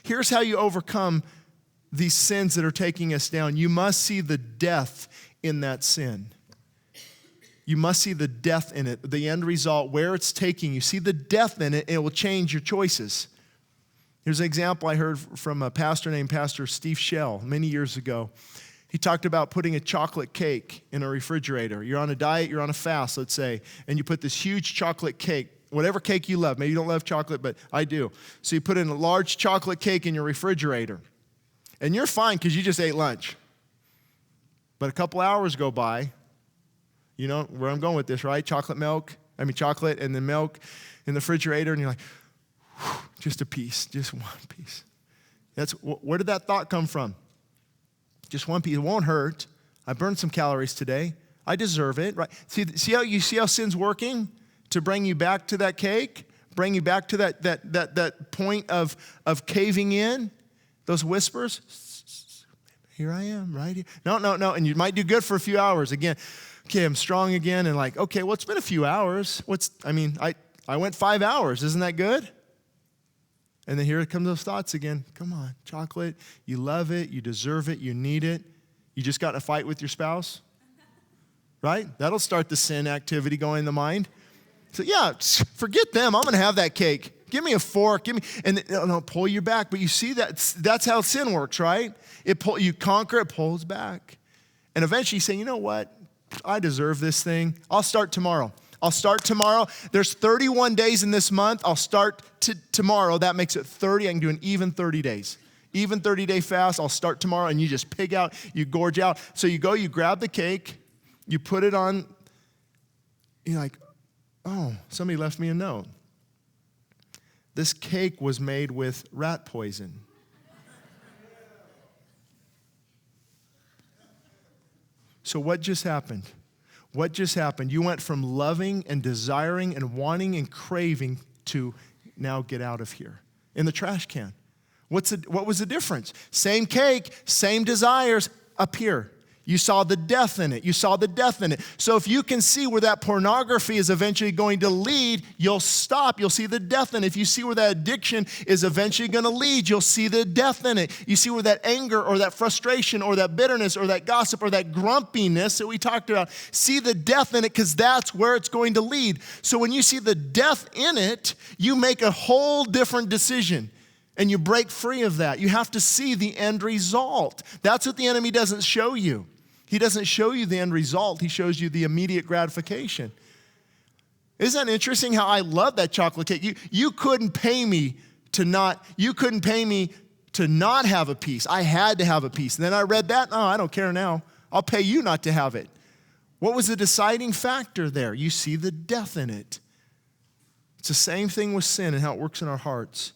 Here's how you overcome these sins that are taking us down. You must see the death in that sin. You must see the death in it, the end result, where it's taking you. See the death in it, and it will change your choices. Here's an example I heard from a pastor named Pastor Steve Shell many years ago. He talked about putting a chocolate cake in a refrigerator. You're on a diet, you're on a fast, let's say, and you put this huge chocolate cake, whatever cake you love. Maybe you don't love chocolate, but I do. So you put in a large chocolate cake in your refrigerator, and you're fine because you just ate lunch. But a couple hours go by. You know where I'm going with this, right? Chocolate and then milk in the refrigerator, and you're like, just a piece, just one piece. Where did that thought come from? Just one piece. It won't hurt. I burned some calories today. I deserve it, right? See how sin's working to bring you back to that cake, bring you back to that point of caving in, those whispers. Here I am, right here. No, and you might do good for a few hours. Again, okay, I'm strong again, and like, okay, well, it's been a few hours. I went 5 hours. Isn't that good? And then here come those thoughts again. Come on, chocolate. You love it. You deserve it. You need it. You just got in a fight with your spouse, right? That'll start the sin activity going in the mind. So yeah, forget them. I'm going to have that cake. Give me a fork. And it'll pull you back. But you see that's how sin works, right? You conquer, it pulls back. And eventually you say, you know what? I deserve this thing. I'll start tomorrow. There's 31 days in this month. I'll start tomorrow. That makes it 30. I can do an even 30 days. Even 30-day fast. I'll start tomorrow, and you just pig out. You gorge out. So you go, you grab the cake. You put it on. You're like, oh, somebody left me a note. This cake was made with rat poison. So what just happened? What just happened? You went from loving and desiring and wanting and craving to now get out of here in the trash can. What was the difference? Same cake, same desires, up here. You saw the death in it. So if you can see where that pornography is eventually going to lead, you'll stop. You'll see the death in it. If you see where that addiction is eventually going to lead, you'll see the death in it. You see where that anger or that frustration or that bitterness or that gossip or that grumpiness that we talked about, see the death in it because that's where it's going to lead. So when you see the death in it, you make a whole different decision. And you break free of that. You have to see the end result. That's what the enemy doesn't show you. He doesn't show you the end result. He shows you the immediate gratification. Isn't that interesting how I love that chocolate cake? You couldn't pay me to not have a piece. I had to have a piece. And then I read that. Oh, I don't care now. I'll pay you not to have it. What was the deciding factor there? You see the death in it. It's the same thing with sin and how it works in our hearts.